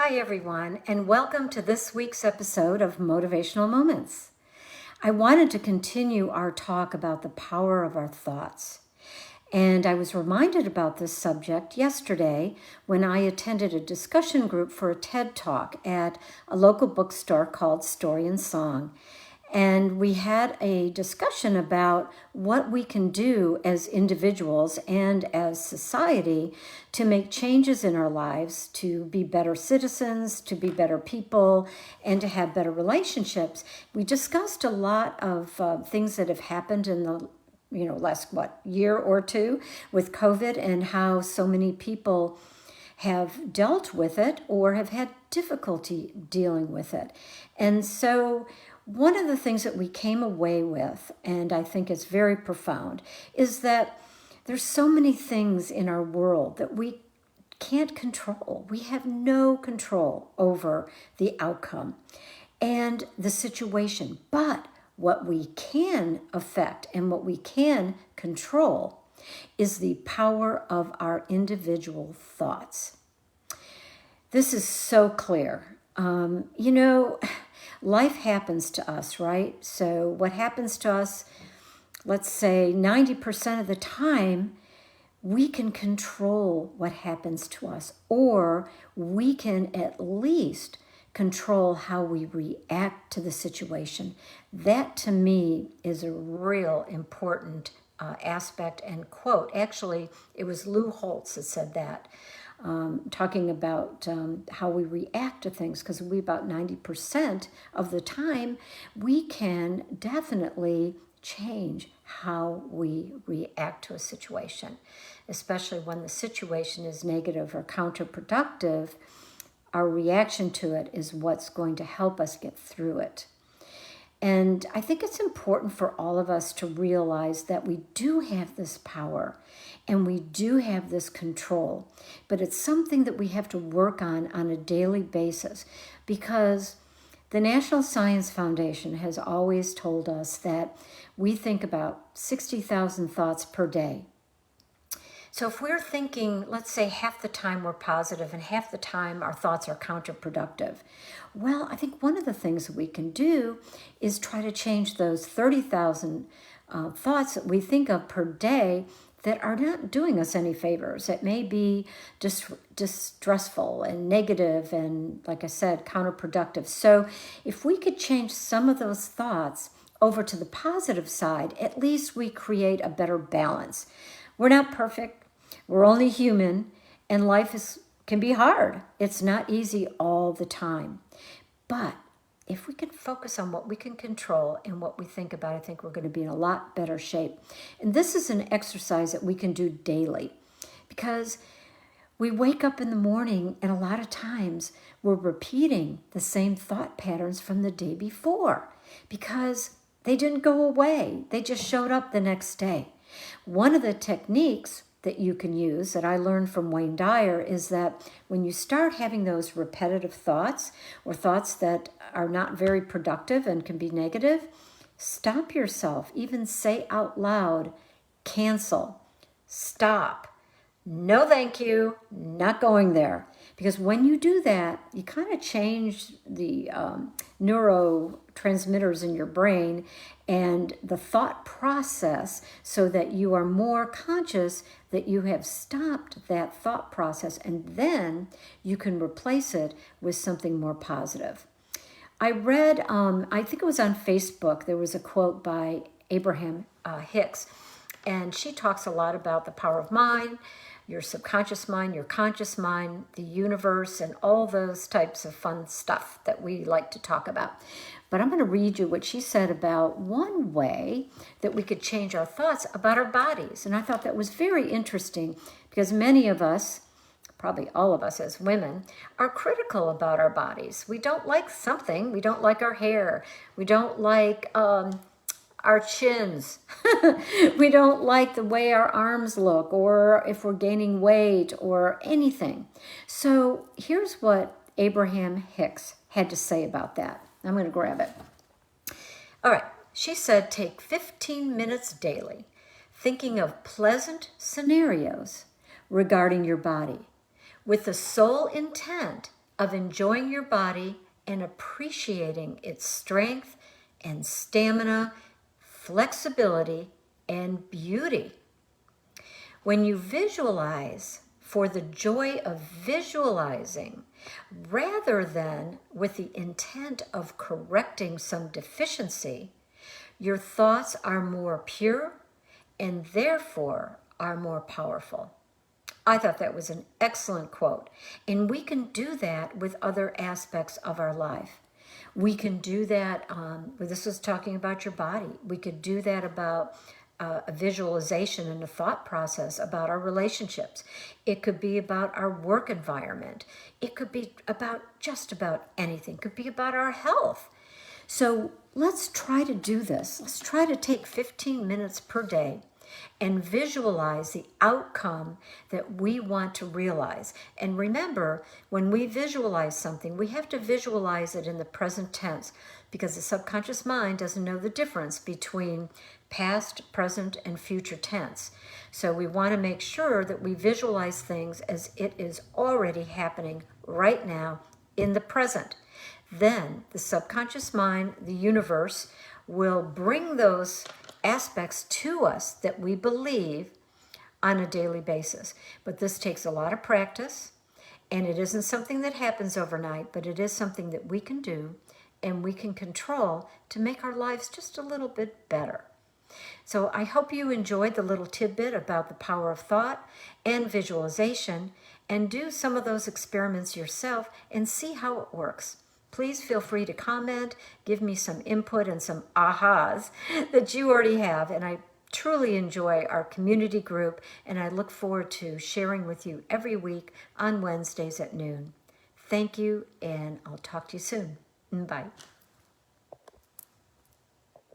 Hi, everyone, and welcome to this week's episode of Motivational Moments. I wanted to continue our talk about the power of our thoughts. And I was reminded about this subject yesterday when I attended a discussion group for a TED Talk at a local bookstore called Story and Song. And we had a discussion about what we can do as individuals and as society to make changes in our lives, to be better citizens, to be better people, and to have better relationships. We discussed a lot of things that have happened in the last year or two with COVID, and how so many people have dealt with it or have had difficulty dealing with it. And so one of the things that we came away with, and I think it's very profound, is that there's so many things in our world that we can't control. We have no control over the outcome and the situation. But what we can affect and what we can control is the power of our individual thoughts. This is so clear. Life happens to us, right? So what happens to us, let's say 90% of the time, we can control what happens to us, or we can at least control how we react to the situation. That, to me, is a real important aspect and quote. Actually, it was Lou Holtz that said that, talking about how we react to things, because about 90% of the time, we can definitely change how we react to a situation, especially when the situation is negative or counterproductive. Our reaction to it is what's going to help us get through it. And I think it's important for all of us to realize that we do have this power and we do have this control, but it's something that we have to work on a daily basis, because the National Science Foundation has always told us that we think about 60,000 thoughts per day. So if we're thinking, let's say half the time we're positive and half the time our thoughts are counterproductive, well, I think one of the things that we can do is try to change those 30,000 thoughts that we think of per day that are not doing us any favors. It may be distressful and negative and, like I said, counterproductive. So if we could change some of those thoughts over to the positive side, at least we create a better balance. We're not perfect. We're only human, and life can be hard. It's not easy all the time. But if we can focus on what we can control and what we think about, I think we're going to be in a lot better shape. And this is an exercise that we can do daily, because we wake up in the morning and a lot of times we're repeating the same thought patterns from the day before because they didn't go away. They just showed up the next day. One of the techniques that you can use that I learned from Wayne Dyer is that when you start having those repetitive thoughts or thoughts that are not very productive and can be negative, stop yourself. Even say out loud, cancel, stop, no thank you, not going there. Because when you do that, you kind of change the neurotransmitters in your brain and the thought process so that you are more conscious that you have stopped that thought process, and then you can replace it with something more positive. I read, I think it was on Facebook, there was a quote by Abraham Hicks, and she talks a lot about the power of mind, your subconscious mind, your conscious mind, the universe, and all those types of fun stuff that we like to talk about. But I'm going to read you what she said about one way that we could change our thoughts about our bodies. And I thought that was very interesting because many of us, probably all of us as women, are critical about our bodies. We don't like something. We don't like our hair. We don't like our chins. We don't like the way our arms look, or if we're gaining weight or anything. So here's what Abraham Hicks had to say about that. I'm going to grab it. All right. She said, take 15 minutes daily thinking of pleasant scenarios regarding your body with the sole intent of enjoying your body and appreciating its strength and stamina, flexibility, and beauty. When you visualize for the joy of visualizing, rather than with the intent of correcting some deficiency, your thoughts are more pure and therefore are more powerful. I thought that was an excellent quote. And we can do that with other aspects of our life. We can do that, this was talking about your body. We could do that about a visualization and a thought process about our relationships. It could be about our work environment. It could be about just about anything. It could be about our health. So let's try to do this. Let's try to take 15 minutes per day and visualize the outcome that we want to realize. And remember, when we visualize something, we have to visualize it in the present tense because the subconscious mind doesn't know the difference between past, present, and future tense. So we want to make sure that we visualize things as it is already happening right now in the present. Then the subconscious mind, the universe, will bring those aspects to us that we believe on a daily basis. But this takes a lot of practice, and it isn't something that happens overnight, but it is something that we can do and we can control to make our lives just a little bit better. So I hope you enjoyed the little tidbit about the power of thought and visualization, and do some of those experiments yourself and see how it works. Please feel free to comment, give me some input and some ahas that you already have. And I truly enjoy our community group, and I look forward to sharing with you every week on Wednesdays at noon. Thank you, and I'll talk to you soon. Bye.